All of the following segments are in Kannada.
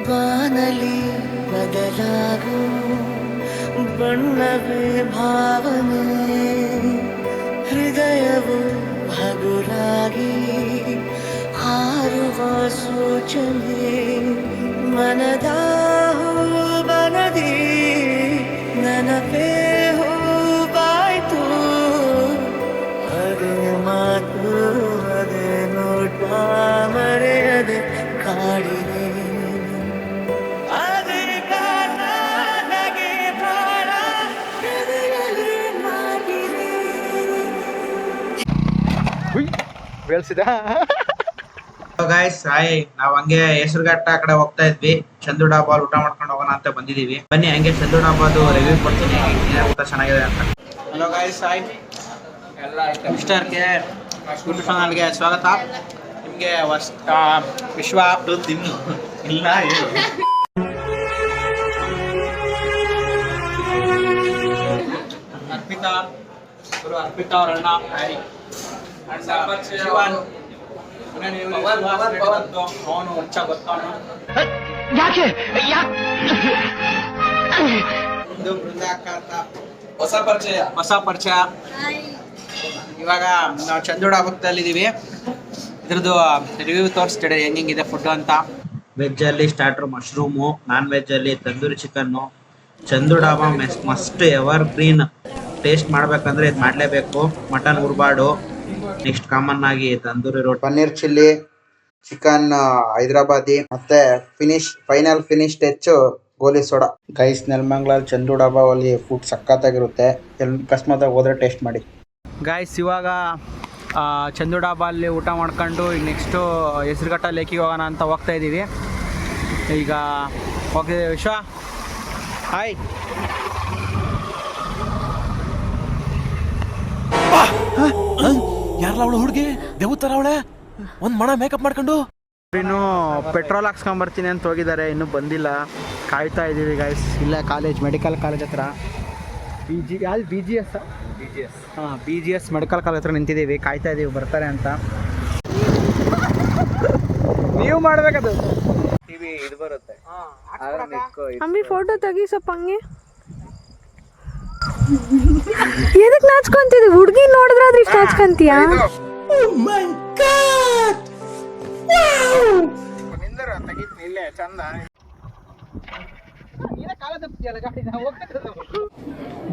ಬಾನಲಿ ಬದಲಾಗು ಬಣ್ಣವೇ ಭಾವನೆ ಹೃದಯವು ಹಗುರಾಗಿ ಹಾರುವ ಸೂಚನೆ ಮನದ ಬನದಿ ನನಪೇ ಹೂವಾಯ್ತು ಅದೇ ಮಾತು ಅದೇ ನೋಟ ಮರೆಯದೆ ಕಾಡಿದೆ ಅದೇ ಕಾಲ ನಗೆ ಪ್ರಾಣ ಹೃದಯದಲ್ಲಿ ನಾಟಿದೆ. ಬೆಳೆಸಿದ ಗಾಯ್ಸ್ ಹಾಯ್, ನಾವ್ ಹಂಗೆ ಹೆಸರುಘಟ್ಟ ಕಡೆ ಹೋಗ್ತಾ ಇದ್ವಿ. ಚಂದು ಡಾಬಾಲ್ ಊಟ ಮಾಡ್ಕೊಂಡು ಹೋಗೋಣ ಅಂತ ಬಂದಿದೀವಿ. ಬನ್ನಿ ಹಂಗೆ ಚಂದು ಡಾಬಾದು ರಿವ್ಯೂ ಕೊಡ್ತೀನಿ, ಊಟ ಚೆನ್ನಾಗಿದೆ ಅಂತ. Hello guys hi, mister K YouTube ಚಾನಲ್ಗೆ ಸ್ವಾಗತ. ನಿಮಗೆ ವಿಶ್ವ ಇಲ್ಲ ಅರ್ಪಿತಾ ಅವ್ರ ಅಣ್ಣ ಶಿವನ್ ಅವನು ಹುಚ್ಚ ಗೊತ್ತವನು. ಇದು ಬೃಂದಾಕ ಅಂತ ಹೊಸ ಪರಿಚಯ. ಇವಾಗ ನಾವು ಚಂದೋಡ ಹಬ್ಬದಲ್ಲಿದ್ದೀವಿ. ಇದ್ರದ್ದು ರಿವ್ಯೂ ತೋರಿಸ್ತಿದೆ ಹೆಂಗಿದೆ ಫುಡ್ ಅಂತ. ವೆಜ್ ಅಲ್ಲಿ ಸ್ಟಾರ್ಟರ್ ಮಶ್ರೂಮು, ನಾನ್ ವೆಜ್ ಅಲ್ಲಿ tandoori chicken. Chandu dhaba must ever green. Taste ಮಾಡ್ಬೇಕಂದ್ರೆ ಇದು ಮಾಡಲೇಬೇಕು. ಮಟನ್ ಉರ್ಬಾಡು, ನೆಕ್ಸ್ಟ್ ಕಾಮನ್ ಆಗಿ ತಂದೂರಿ ರೋಟಿ, ಪನ್ನೀರ್ ಚಿಲ್ಲಿ, ಚಿಕನ್ ಹೈದರಾಬಾದಿ, ಮತ್ತೆ ಫೈನಲ್ ಫಿನಿಶ್ ಟಚ್ ಗೋಲಿ ಸೋಡಾ. ಗೈಸ್ ನೆಲಮಂಗಲ ಚಂದು ಡಾಬಾ ಅಲ್ಲಿ ಫುಡ್ ಸಖತ್ತಾಗಿರುತ್ತೆ. ಅಕಸ್ಮಾತ್ ಹೋದ್ರೆ ಟೇಸ್ಟ್ ಮಾಡಿ. ಗಾಯ್ಸ್ ಇವಾಗ ಚಂದು ಡಾಬಾ ಅಲ್ಲಿ ಊಟ ಮಾಡ್ಕೊಂಡು ಈಗ ನೆಕ್ಸ್ಟು ಹೆಸರುಘಟ್ಟ ಲೇಕಿಗೆ ಹೋಗೋಣ ಅಂತ ಹೋಗ್ತಾ ಇದ್ದೀವಿ. ಈಗ ಹೋಗ್ತಿದ್ದೀವಿ. ವಿಶ್ವ ಹಾಯ್. ಯಾರಲ್ಲ ಅವಳು ಹುಡುಗಿ ದೇವತರ ಅವಳೆ ಒಂದ್ ಮಣ ಮೇಕಪ್ ಮಾಡ್ಕೊಂಡು ಇನ್ನು ಪೆಟ್ರೋಲ್ ಹಾಕ್ಸ್ಕೊಂಬರ್ತೀನಿ ಅಂತ ಹೋಗಿದ್ದಾರೆ, ಇನ್ನೂ ಬಂದಿಲ್ಲ. ಕಾಯ್ತಾ ಇದ್ದೀವಿ ಗೈಸ್. ಇಲ್ಲ ಕಾಲೇಜ್, ಮೆಡಿಕಲ್ ಕಾಲೇಜ್ ಹತ್ರ B G S medical college ಹತ್ರ ನಿಂತಿದ್ದೀವಿ. ಕಾಯ್ತಾ ಇದ್ದೀವಿ ಬರ್ತಾರೆ ಅಂತ. ನೀವು ಮಾಡ್ಬೇಕದು ಟಿವಿ ಇದು ಬರುತ್ತೆ. ಅಮ್ಮಿ ಫೋಟೋ ತೆಗಿ ಸ್ವಲ್ಪ ಹಂಗೆ. ಎದಕ್ ನಾಚ್ಕೊಂತಿದ್ವಿ? ಹುಡುಗಿ ನೋಡಿದ್ರಾದ್ರೆ ಇಷ್ಟ ನಾಚ್ಕೊಂತೀಯ?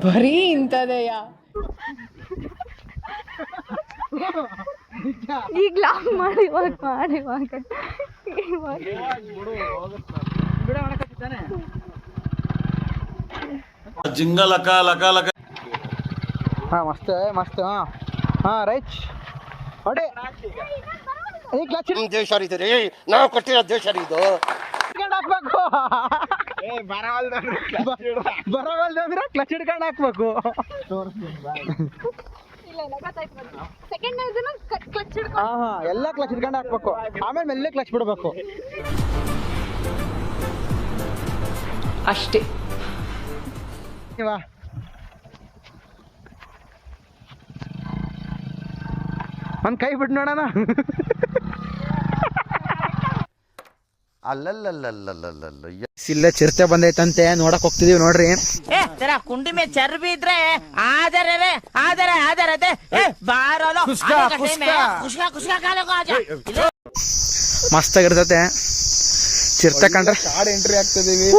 ಬರೀ ಇಂಥದೆಯ. ಈಗ ಲಾಕ್ ಮಾಡಿ ಜಿಂಗ ಲಕ ಲಕ ಲಕ. ಹಾಂ ಮಸ್ತ್ ಮಸ್ತ್. ಹಾಂ ರೈಟ್ ಹೊಡೆ. ದೇಶ ರೀ ನಾವು ಕೊಟ್ಟಿರೋ ದೇಶ ಇದು ಹಾಕ್ಬೇಕು. ಬರವಲ್ದಂದ್ರೆ ಕ್ಲಚ್ ಹಿಡ್ಕೊಂಡು ಹಾಕ್ಬೇಕು. ಹಾಂ ಎಲ್ಲ ಕ್ಲಚ್ ಹಿಡ್ಕೊಂಡು ಹಾಕ್ಬೇಕು. ಆಮೇಲೆ ಮೆಲ್ಲೆ ಕ್ಲಚ್ ಬಿಡಬೇಕು ಅಷ್ಟೇ. ಒಂದು ಕೈ ಬಿಟ್ಟು ನೋಡೋಣ. ಅಲ್ಲಲ್ಲಲ್ಲಲ್ಲಲ್ಲಲ್ಲ ಇಲ್ಲೇ ಚಿರತೆ ಬಂದೈತಂತೆ, ನೋಡಕ್ ಹೋಗ್ತಿದೀವಿ ನೋಡ್ರಿ. ಕುಂಡಿ ಮೇ ಚರ್ಬಿ ಇದ್ರೆ ಮಸ್ತಾಗಿರ್ತತೆ ಚಿರತೆ ಕಂಡ್ರೆ. ಕಾಡ್ ಎಂಟ್ರಿ ಆಗ್ತಿದೀವಿ.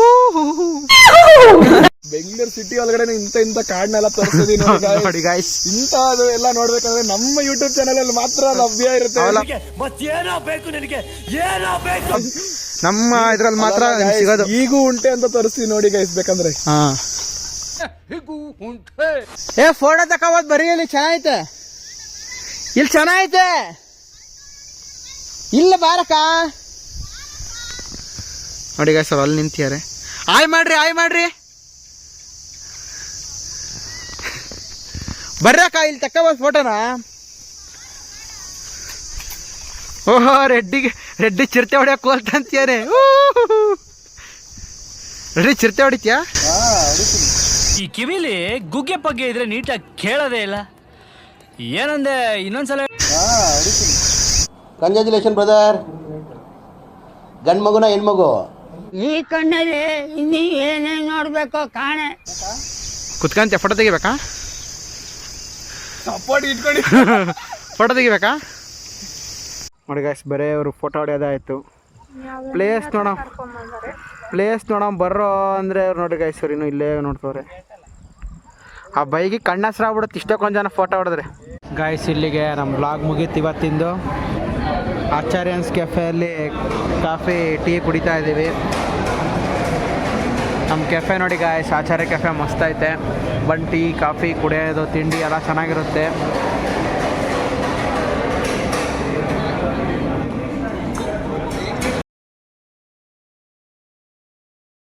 ಬೆಂಗಳೂರು ಸಿಟಿ ಒಳಗಡೆ ಇಂತ ಕಾಡ್ನೆಲ್ಲ ತೋರಿಸ್ತಿದೀವಿ ನೋಡಿ ಗಾಯ್ಸ್. ಇಂಥದ್ದು ಎಲ್ಲ ನೋಡ್ಬೇಕಂದ್ರೆ ನಮ್ಮ ಯೂಟ್ಯೂಬ್ ಚಾನಲ್ ಅಲ್ಲಿ ಮಾತ್ರ ಲಭ್ಯ ಇರುತ್ತೆ. ನಮ್ಮ ಇದ್ರಲ್ಲಿ ಮಾತ್ರ ಸಿಗೋದು. ಈಗೂ ಉಂಟೆ ಅಂತ ತೋರಿಸ್ತೀವಿ ನೋಡಿ ಗೈಸ್ ಬೇಕಂದ್ರೆ. ಏ ಫೋಟೋ ತಕೋಬೋದು ಬರೀ. ಇಲ್ಲಿ ಚೆನ್ನಾಗೈತೆ, ಇಲ್ಲಿ ಚೆನ್ನಾಗೈತೆ. ಇಲ್ಲ ಬಾರಕ್ಕ ನೋಡಿ ಗಾಯ್ಸ್ ಅವ್ರು ಅಲ್ಲಿ ನಿಂತಿದ್ದಾರೆ. ಆಯ್ ಮಾಡ್ರಿ ಬರ್ರಕ್ಕ ಇಲ್ಲಿ ತಕ್ಕೋಬೋದು ಫೋಟೋನ. ಓಹೋ ರೆಡ್ಡಿ ಚಿರತೆ ಹೊಡ್ಯಕ್ ಹೋಲ್ತಂತೀಯಾರೆ. ರೆಡ್ಡಿ ಚಿರತೆ ಹೊಡಿತ್ಯಾ? ಈ ಕಿವಿಲಿ ಗುಗ್ಗೆ ಪಗ್ಗೆ ಇದ್ರೆ ನೀಟಾಗಿ ಕೇಳೋದೇ ಇಲ್ಲ. ಏನಂದೆ ಇನ್ನೊಂದ್ಸಲ. Congratulation brother. ಗಂಡು ಮಗುನ ಹೆಣ್ಮಗು? ಈ ಕಣ್ಣಲ್ಲಿ ಇನ್ನೀ ಏನೇನ್ ನೋಡ್ಬೇಕೋ ಕಾಣೆ. ಕುತ್ಕಂತೆ ಫೋಟೋ ತೆಗಿಬೇಕಾ? ಸಪೋರ್ಟ್ ಇಟ್ಕೊಂಡು ಫೋಟೋ ತೆಗಿಬೇಕಾ? ನೋಡಿ ಗಾಯ್ಸ್, ಬರೀ ಅವರು ಫೋಟೋ ಹೊಡೆಯೋದಾಯ್ತು. ಪ್ಲೇಸ್ ನೋಡೋಣ ಬರ್ರೋ ಅಂದರೆ ಅವ್ರು ನೋಡಿ ಗಾಯ್ಸ್, ಅವ್ರು ಇನ್ನೂ ಇಲ್ಲೇ ನೋಡ್ತವ್ರೆ. ಆ ಬೈಗೆ ಕಣ್ಣಸ್ರಾಗ್ಬಿಡುತ್ತೆ ಇಷ್ಟಕ್ಕೊಂದು ಜನ ಫೋಟೋ ಹೊಡೆದ್ರೆ. ಗಾಯ್ಸ್, ಇಲ್ಲಿಗೆ ನಮ್ಮ ಬ್ಲಾಗ್ ಮುಗೀತು ಇವತ್ತಿಂದು. ಆಚಾರ್ಯನ್ಸ್ ಕೆಫೆಯಲ್ಲಿ ಕಾಫಿ ಟೀ ಕುಡಿತಾ ಇದ್ದೀವಿ. ನಮ್ಮ ಕೆಫೆ ನೋಡಿ ಗಾಯ್ಸ್, ಆಚಾರ್ಯ ಕೆಫೆ ಮಸ್ತೈತೆ. ಬಂದು ಟೀ ಕಾಫಿ ಕುಡಿಯೋದು ತಿಂಡಿ ಎಲ್ಲ ಚೆನ್ನಾಗಿರುತ್ತೆ.